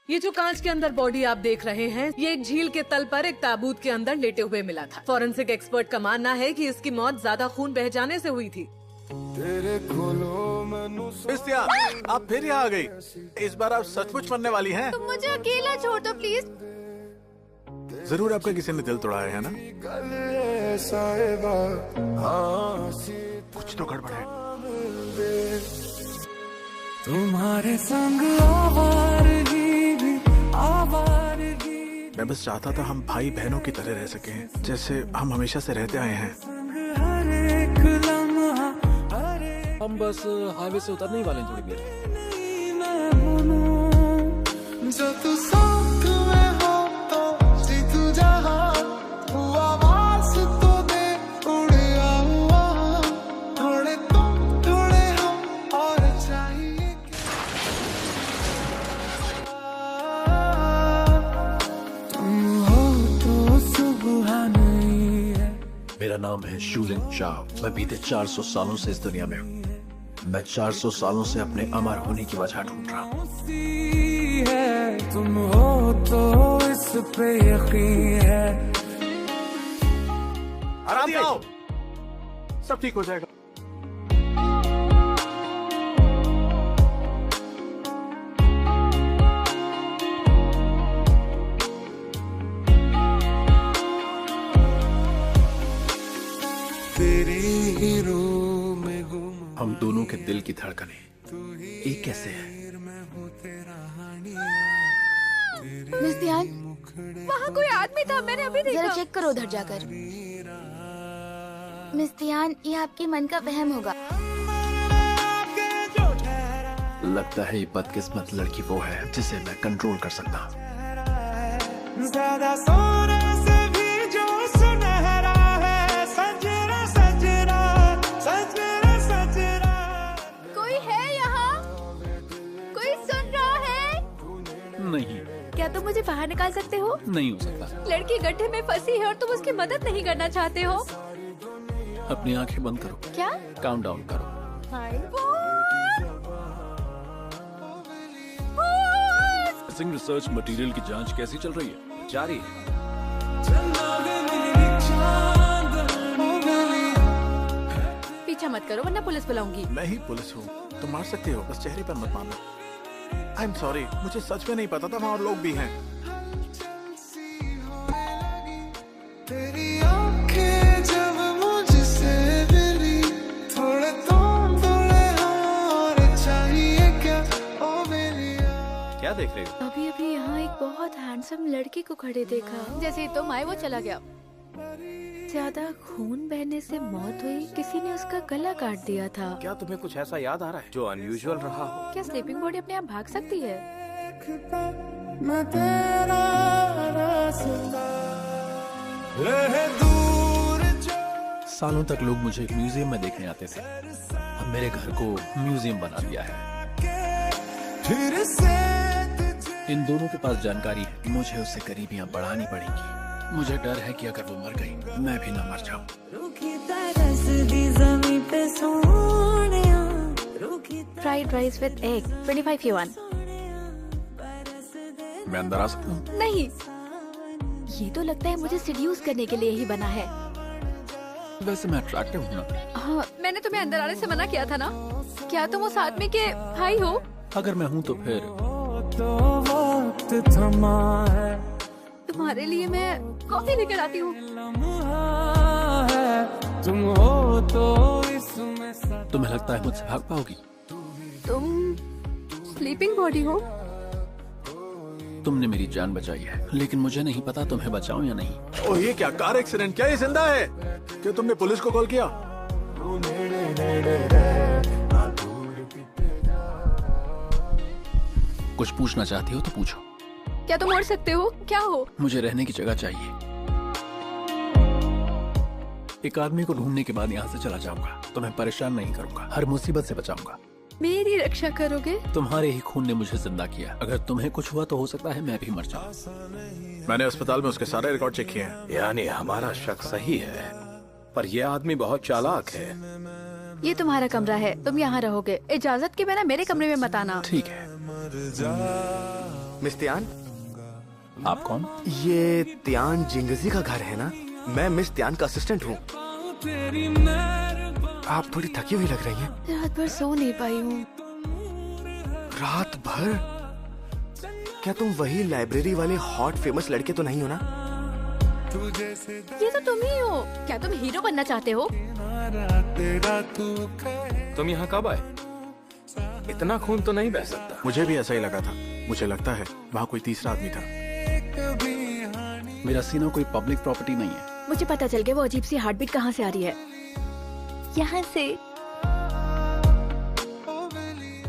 ये जो कांच के अंदर बॉडी आप देख रहे हैं, ये एक झील के तल पर एक ताबूत के अंदर लेटे हुए मिला था। फॉरेंसिक एक्सपर्ट का मानना है कि इसकी मौत ज्यादा खून बह जाने से हुई थी। क्रिस्टिया, आप फिर यहाँ आ गई। इस बार आप सचमुच मरने वाली हैं। तुम मुझे अकेला छोड़ दो प्लीज। जरूर आपका किसी ने दिल तोड़ाया है ना? कुछ तो गड़बड़ है। तुम्हारे संग मैं बस चाहता था हम भाई बहनों की तरह रह सकें, जैसे हम हमेशा से रहते आए हैं। हम बस हाईवे से उतरने ही वाले हैं थोड़ी देर। जो तू साथ में हो तो जीतू जहां, आवाज तो दे उड़े आओ, थोड़े तुम थोड़े हम और चाहिए तुम हो तो सुबह नहीं है। मेरा नाम है शूलिन चाव। मैं बीते 400 सालों से इस दुनिया में हूँ। मैं 400 सालों से अपने अमर होने की वजह ढूंढ रहा हूँ। तुम हो तो इस पे यकीन है। आराम से आओ, सब ठीक हो जाएगा। तेरी ही रूह में गुम हम दोनों के दिल की धड़कनें एक कैसे है? मिस ध्यान, वहाँ कोई आदमी था, मैंने अभी देखा। जरा चेक करो उधर जाकर। मिस ध्यान, ये आपके मन का वहम होगा। लगता है ये बदकिस्मत लड़की वो है जिसे मैं कंट्रोल कर सकता हूँ। ज्यादा सोने से भी जो सुनहरा है, सजरा सजरा सजरा सजरा। कोई है यहाँ? कोई सुन रहा है? नहीं, क्या तुम मुझे बाहर निकाल सकते हो? नहीं हो सकता। लड़की गड्ढे में फंसी है और तुम उसकी मदद नहीं करना चाहते हो? अपनी आंखें बंद करो। क्या? काउंट डाउन करो। मिसिंग रिसर्च मटेरियल की जांच कैसी चल रही है? जारी है। पीछा मत करो वरना पुलिस बुलाऊंगी। मैं ही पुलिस हूँ, तुम मार सकते हो, बस चेहरे पर मत मारना। आई एम सॉरी, मुझे सच में नहीं पता था वहाँ और लोग भी हैं। तेरी आंखें जब मुझसे मिली, थोड़े तुम थोड़े हम और चाहिए क्या, ओ मेरी क्या देख रहे हो? अभी अभी यहाँ एक बहुत हैंडसम लड़की को खड़े देखा। जैसे ही तुम आए वो चला गया। ज्यादा खून बहने से मौत हुई, किसी ने उसका गला काट दिया था। क्या तुम्हें कुछ ऐसा याद आ रहा है जो अनयूजुअल रहा हो? क्या स्लीपिंग बॉडी अपने आप भाग सकती है? मैं तेरा रास्ता रहे दूर जो। सालों तक लोग मुझे एक म्यूजियम में देखने आते थे। अब मेरे घर को म्यूजियम बना दिया है। फिर से इन दोनों के पास जानकारी है, मुझे उससे करीबियां बढ़ानी पड़ेंगी। मुझे डर है कि अगर वो मर गई, मैं भी ना मर जाऊं। Fried rice with egg 25 yuan। मैं अंदर आ सकता हूँ? नहीं, ये तो लगता है मुझे सिड्यूस करने के लिए ही बना है। वैसे मैं अट्रैक्टिव हूँ ना? हाँ, मैंने तुम्हें अंदर आने से मना किया था ना? क्या तुम उस आदमी के भाई हो? अगर मैं हूँ तो फिर तो वक्त थमा है, तुम्हारे लिए मैं कॉफी लेकर आती हूँ। लम्हा है, तुम हो तो इसमें सदा। तुम्हें लगता है मुझसे भाग पाओगी? तुम स्लीपिंग बॉडी हो? तुमने मेरी जान बचाई है, लेकिन मुझे नहीं पता तुम्हें बचाऊं या नहीं। ओह, ये क्या कार एक्सीडेंट? क्या ये जिंदा है? क्या तुमने पुलिस को कॉल किया? कुछ पूछना चाहती हो तो पूछो। क्या तुम उड़ सकते हो? क्या हो? मुझे रहने की जगह चाहिए। एक आदमी को ढूंढने के बाद यहाँ से चला जाऊंगा। तुम्हें परेशान नहीं करूंगा, हर मुसीबत से बचाऊंगा। मेरी रक्षा करोगे? तुम्हारे ही खून ने मुझे जिंदा किया। अगर तुम्हें कुछ हुआ तो हो सकता है मैं भी मर जाऊं। मैंने अस्पताल में उसके सारे रिकॉर्ड चेक किए हैं। यानी हमारा शक सही है, पर यह आदमी बहुत चालाक है। ये तुम्हारा कमरा है, तुम यहाँ रहोगे। इजाजत के बिना मेरे कमरे में मत आना। ठीक है। मर जा मिस त्यान, आप कौन? ये त्यान जिंगजी का घर है ना? मैं मिस त्यान का असिस्टेंट हूँ। आप थोड़ी थकी हुई लग रही हैं। रात भर सो नहीं पाई हूँ। रात भर? क्या तुम वही लाइब्रेरी वाले हॉट फेमस लड़के तो नहीं हो ना? ये तो तुम ही हो। क्या तुम हीरो बनना चाहते हो? तुम यहाँ कब आए? इतना खून तो नहीं बह सकता। मुझे भी ऐसा ही लगा था। मुझे लगता है वहाँ कोई तीसरा आदमी था। मेरा सीना कोई पब्लिक प्रॉपर्टी नहीं है। मुझे पता चल गया वो अजीब सी हार्ट बीट कहाँ से आ रही है। यहाँ से।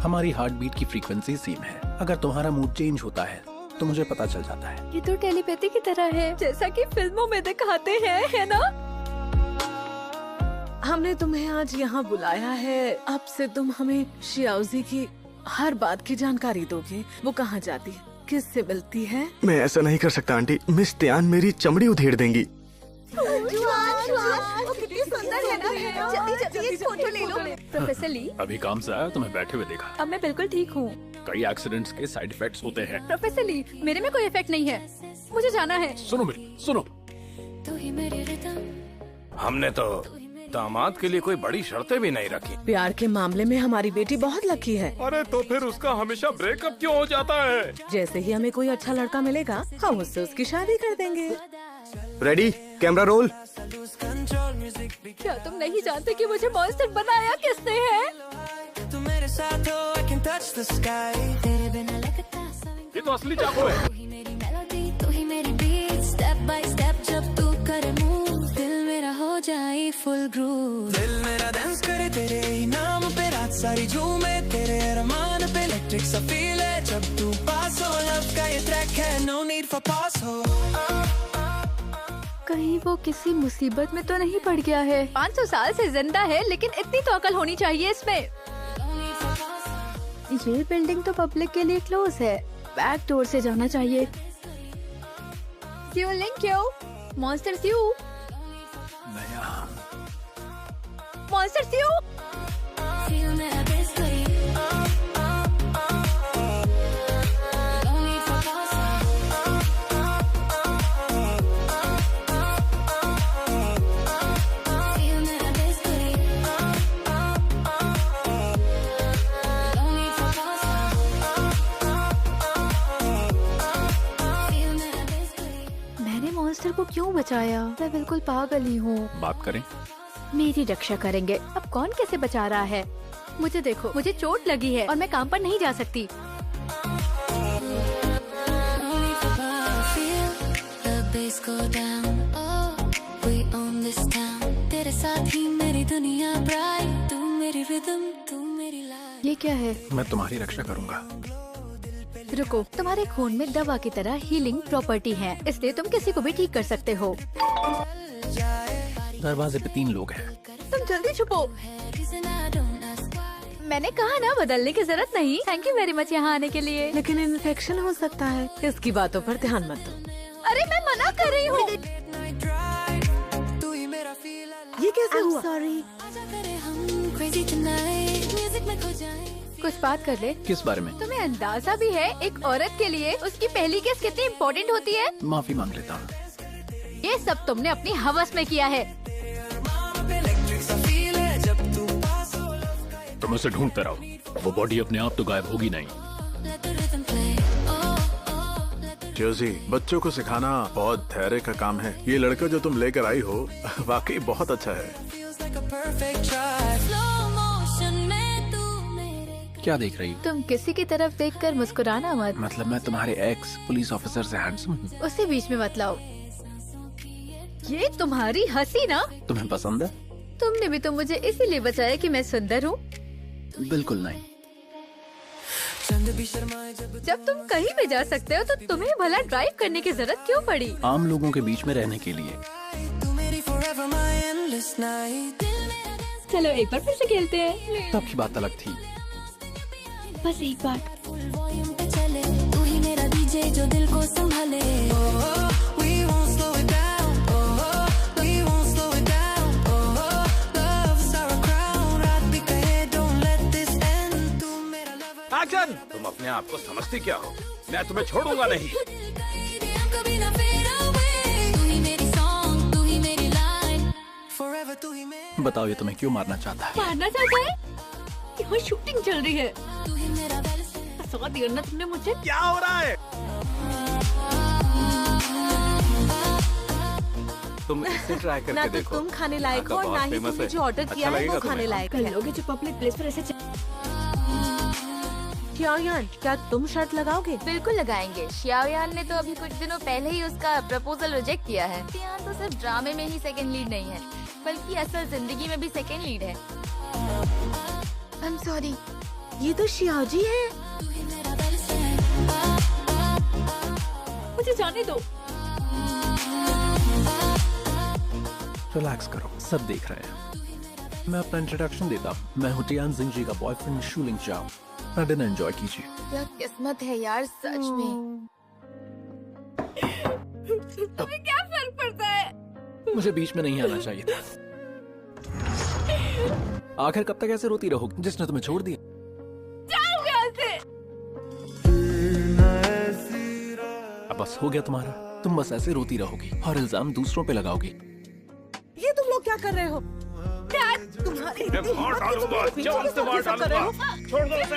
हमारी हार्ट बीट की फ्रीक्वेंसी सेम है। अगर तुम्हारा मूड चेंज होता है तो मुझे पता चल जाता है। ये तो टेलीपैथी की तरह है, जैसा कि फिल्मों में दिखाते हैं, है ना? हमने तुम्हें आज यहाँ बुलाया है। अब से तुम हमें शियाओजी की हर बात की जानकारी दोगे। वो कहाँ जाती है, किससे मिलती है? मैं ऐसा नहीं कर सकता आंटी। मिस त्यान मेरी चमड़ी उधेड़ देंगी। फोटो ले लो। प्रोफेसर ली, अभी काम से आया, तुम्हें बैठे हुए देखा। अब मैं बिल्कुल ठीक हूँ। कई एक्सीडेंट्स के साइड इफेक्ट्स होते हैं। प्रोफेसर ली, मेरे में कोई इफेक्ट नहीं है। मुझे जाना है। सुनो मेरी, सुनो। हमने तो दामाद के लिए कोई बड़ी शर्तें भी नहीं रखी। प्यार के मामले में हमारी बेटी बहुत लकी है। अरे तो फिर उसका हमेशा ब्रेकअप क्यों हो जाता है? जैसे ही हमें कोई अच्छा लड़का मिलेगा, हम उससे उसकी शादी कर देंगे। Ready, camera roll. क्या तुम नहीं जानते कि मुझे मॉन्स्टर बनाया किसने है? ये तो असली चाकू है। फुल ग्रूव दिल मेरा डांस करे तेरे ही नाम पे, रात सारी झूमे तेरे अरमान पे। इलेक्ट्रिक सा फील है जब तू पास हो। लव का ये ट्रैक है, नो नीड फॉर पास हो। कहीं वो किसी मुसीबत में तो नहीं पड़ गया है? 500 साल से जिंदा है, लेकिन इतनी तो अकल होनी चाहिए इसमें। ये बिल्डिंग तो पब्लिक के लिए क्लोज है, बैक डोर से जाना चाहिए। क्यों लिंक क्यों? मॉन्स्टर क्यों? मॉन्स्टर क्यों? मैंने मॉन्स्टर को क्यों बचाया? मैं बिल्कुल पागल ही हूँ। बात करें। मेरी रक्षा करेंगे। अब कौन कैसे बचा रहा है? मुझे देखो, मुझे चोट लगी है और मैं काम पर नहीं जा सकती। तेरे साथ ही मेरी दुनिया ब्राइट, तू मेरी रिदम, तू मेरी लाइफ। ये क्या है? मैं तुम्हारी रक्षा करूंगा। रुको, तुम्हारे खून में दवा की तरह हीलिंग प्रॉपर्टी है, इसलिए तुम किसी को भी ठीक कर सकते हो। दरवाजे पे 3 लोग हैं। तुम जल्दी छुपो। मैंने कहा ना, बदलने की जरूरत नहीं। थैंक यू वेरी मच यहाँ आने के लिए। लेकिन इन्फेक्शन हो सकता है, इसकी बातों पर ध्यान मत दो। अरे मैं मना कर रही हूँ। ये कैसे हुआ? सॉरी। कुछ बात कर ले। किस बारे में? तुम्हें अंदाजा भी है एक औरत के लिए उसकी पहली किस कितनी इम्पोर्टेंट होती है? माफी मांग लेता हूँ। ये सब तुमने अपनी हवस में किया है। तुम उसे ढूंढते रहो, वो बॉडी अपने आप तो गायब होगी नहीं। जोजी, बच्चों को सिखाना बहुत धैर्य का काम है। ये लड़का जो तुम लेकर आई हो वाकई बहुत अच्छा है। क्या देख रही? तुम किसी की तरफ देखकर मुस्कुराना मत। मतलब मैं तुम्हारे एक्स पुलिस ऑफिसर से हैंडसम हूँ? उसे बीच में मत लाओ। ये तुम्हारी हंसी ना? तुम्हें पसंद है? तुमने भी तो मुझे इसीलिए बचाया कि मैं सुंदर हूँ। बिल्कुल नहीं। जब तुम कहीं भी जा सकते हो तो तुम्हें भला ड्राइव करने की जरूरत क्यों पड़ी? आम लोगों के बीच में रहने के लिए। चलो एक बार फिर से खेलते हैं। तब की बात अलग थी। बस एक बार। तू ही मेरा डीजे जो दिल को संभाले। तुम अपने आप को समझती क्या हो? मैं तुम्हें छोड़ूंगा नहीं। कभी ना fade away। तू ही मेरी song, तू ही मेरी line, forever तू ही मेरा। बताओ ये तुम्हें क्यों मारना चाहता है? मारना चाहता है? यहाँ शूटिंग चल रही है। तू ही मेरा फंसा दिया ना तुमने मुझे। क्या हो रहा है? तुम इसे ट्राई करके ना तो देखो। तुम खाने लायक हो और ना ही तुमने जो ऑर्डर किया है वो खाने लायक कल है। लोगे जो पब्लिक प्लेस पर ऐसे xiaoyan, क्या तुम शर्त लगाओगे? बिल्कुल लगाएंगे। शियाओयान ने तो अभी कुछ दिनों पहले ही उसका प्रपोजल रिजेक्ट किया है। यान तो सिर्फ ड्रामे में ही सेकंड लीड नहीं है, बल्कि असल जिंदगी में भी सेकंड लीड है। I'm sorry। ये तो शियाओजी है। मुझे जाने दो। रिलैक्स करो, सब देख रहे हैं। मैं अपना इंट्रोडक्शन देता हूँ। मैं हूँ टियान जिंगजी का बॉयफ्रेंड शूलिंग चाओ। अपना डिनर एंजॉय कीजिए। क्या किस्मत है यार, सच में। तुम्हें क्या फर्क पड़ता है? मुझे बीच में नहीं आना चाहिए था। आखिर कब तक ऐसे रोती रहोगी जिसने तुम्हें छोड़ दिया? जाओ यहाँ से। अब बस हो गया तुम्हारा। तुम बस ऐसे रोती रहोगी और इल्जाम दूसरों पे लगाओगी। ये तुम लोग क्या कर रहे हो? तुम्हारी मैं मार डालूंगा, जान से मार डालूंगा। छोड़ दो उसे।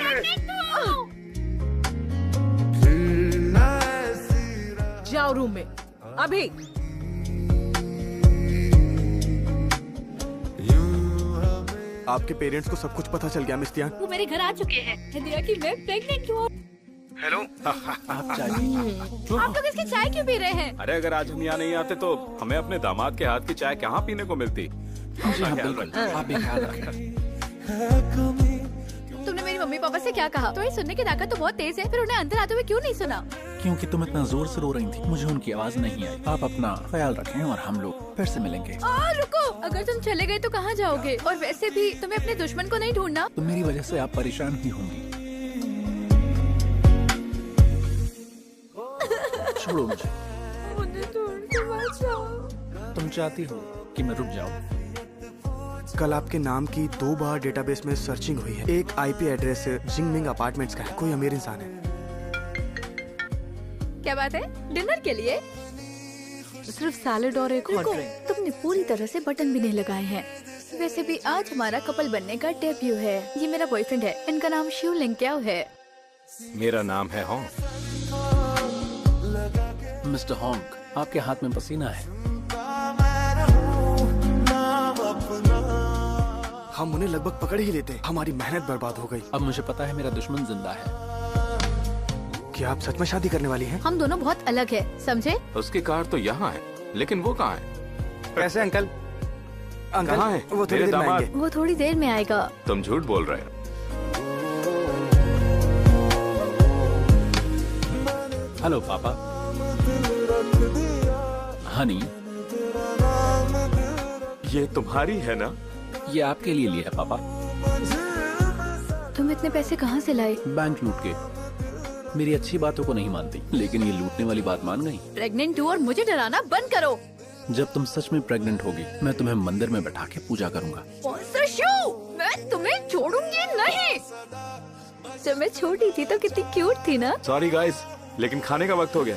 जाओ रूम में अभी। आपके पेरेंट्स को सब कुछ पता चल गया मिस तियान। वो मेरे घर आ चुके हैं। दिया कि मैं प्रेग्नेंट हूँ। हेलो। आप चाय पीजिए। आप लोग इसकी चाय क्यों पी रहे हैं? अरे अगर आज हम यहाँ नहीं आते तो हमें अपने दामाद के हाथ की चाय कहाँ पीने को मिलती। जी हाँ बिल्कुल, आप भी ख्याल रखें। तुमने मेरी मम्मी पापा से क्या कहा? तुम्हारी सुनने की ताकत तो बहुत तेज है, फिर उन्हें अंदर आते हुए क्यों नहीं सुना? क्योंकि तुम इतना जोर से रो रही थी, मुझे उनकी आवाज नहीं आई। आप अपना ख्याल रखें और हम लोग फिर से मिलेंगे। रुको, अगर तुम चले गए तो कहाँ जाओगे? और वैसे भी तुम्हें अपने दुश्मन को नहीं ढूंढना। तो मेरी वजह से आप परेशान ही होंगी। छोड़ो मुझे। तुम चाहती हो कि मैं रुक जाऊं? कल आपके नाम की 2 बार डेटाबेस में सर्चिंग हुई है। एक आईपी एड्रेस जिंगमिंग अपार्टमेंट्स का है। कोई अमीर इंसान है। क्या बात है? डिनर के लिए सिर्फ सैलेड और एक हॉट ड्रिंक। तुमने पूरी तरह से बटन भी नहीं लगाए हैं। वैसे भी आज हमारा कपल बनने का डेब्यू है। ये मेरा बॉयफ्रेंड है। इनका नाम शूलिंग क्या है? मेरा नाम है होंग। मिस्टर होंग, आपके हाथ में पसीना है। हम उन्हें लगभग पकड़ ही लेते। हमारी मेहनत बर्बाद हो गई। अब मुझे पता है मेरा दुश्मन जिंदा है। क्या आप सच में शादी करने वाली हैं? हम दोनों बहुत अलग है, समझे? उसकी कार तो यहाँ है, लेकिन वो कहाँ है? कैसे अंकल? अंकल कहाँ है? वो थोड़ी मेरे देर में दामाद। आएंगे। वो थोड़ी देर में आएगा। तुम झूठ बोल रहे हो। हेलो पापा। हनी, ये तुम्हारी है ना? ये आपके लिए लिया है पापा। तुम इतने पैसे कहाँ से लाए? बैंक लूट के। मेरी अच्छी बातों को नहीं मानती, लेकिन ये लूटने वाली बात मान गई। प्रेग्नेंट हूँ और मुझे डराना बंद करो। जब तुम सच में प्रेग्नेंट होगी, मैं तुम्हें मंदिर में बैठा के पूजा करूंगा। Monster show! मैं तुम्हें छोड़ूंगी नहीं। जब मैं छोटी थी तो कितनी क्यूट थी ना? सॉरी गाइस, लेकिन खाने का वक्त हो गया।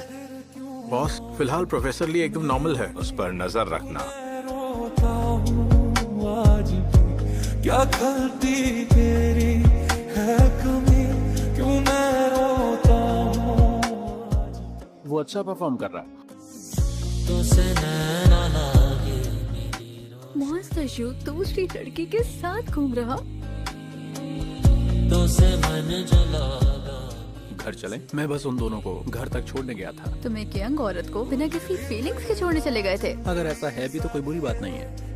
बॉस, फिलहाल प्रोफेसर ली एकदम नॉर्मल है। उस पर नजर रखना। क्या गलती तेरी है, कमी क्यों मैं रोता हूँ। वो अच्छा परफॉर्म कर रहा है। मॉन्स्टर शो दूसरी लड़की के साथ घूम रहा। घर चलें? मैं बस उन दोनों को घर तक छोड़ने गया था। तुम एक यंग औरत को बिना किसी फीलिंग्स के छोड़ने चले गए थे। अगर ऐसा है भी तो कोई बुरी बात नहीं है।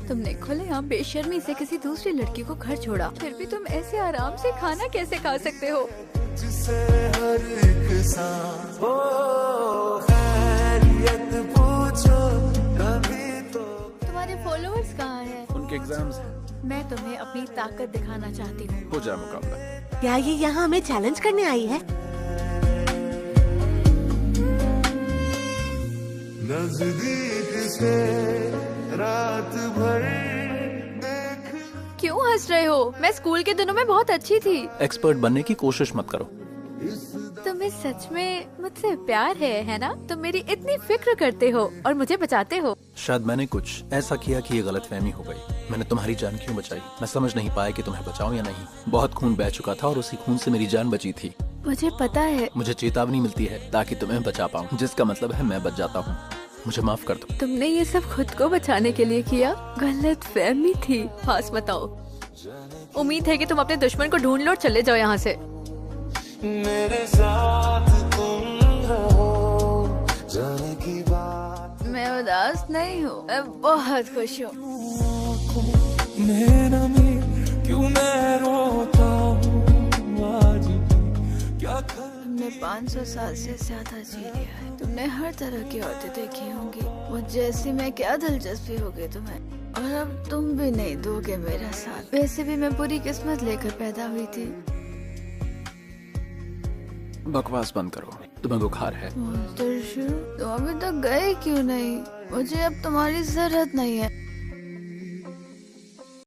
तुमने खुलेआम बेशर्मी से किसी दूसरी लड़की को घर छोड़ा, फिर भी तुम ऐसे आराम से खाना कैसे खा सकते हो? जिसे हर एक सांस हो खैरियत पूछो कभी तो। तुम्हारे फॉलोअर्स कहाँ हैं? उनके एग्जाम्स हैं। मैं तुम्हें अपनी ताकत दिखाना चाहती हूँ। हो जाए मुकाबला। क्या ये यहाँ हमें चैलेंज करने आई है? नजदीक से रात भर क्यों हंस रहे हो? मैं स्कूल के दिनों में बहुत अच्छी थी। एक्सपर्ट बनने की कोशिश मत करो। तुम्हें सच में मुझसे प्यार है ना? तुम मेरी इतनी फिक्र करते हो और मुझे बचाते हो। शायद मैंने कुछ ऐसा किया कि ये गलतफहमी हो गई। मैंने तुम्हारी जान क्यों बचाई मैं समझ नहीं पाया कि तुम्हें बचाऊं या नहीं। बहुत खून बह चुका था और उसी खून से मेरी जान बची थी। मुझे पता है। मुझे चेतावनी मिलती है ताकि तुम्हें बचा पाऊं, जिसका मतलब है मैं बच जाता हूँ। मुझे माफ कर दो। तुमने ये सब खुद को बचाने के लिए किया? गलतफहमी थी। पास बताओ। उम्मीद है कि तुम अपने दुश्मन को ढूंढ लो और चले जाओ यहाँ से। मेरे साथ तुम रहो, जाने की बात मैं उदास नहीं हूँ, मैं बहुत खुश हूँ। मेरा में क्यों मैं रोता हूँ आज क्या तुमने 500 साल से ज्यादा जी लिया है। तुमने हर तरह की औरतें देखी होंगी। मुझ जैसी में क्या दिलचस्पी होगी तुम्हें? और अब तुम भी नहीं दोगे मेरा साथ। वैसे भी मैं पूरी किस्मत लेकर पैदा हुई थी। बकवास बंद करो। तुम्हें बुखार है। तुम अभी तक गए क्यों नहीं? मुझे अब तुम्हारी जरूरत नहीं है।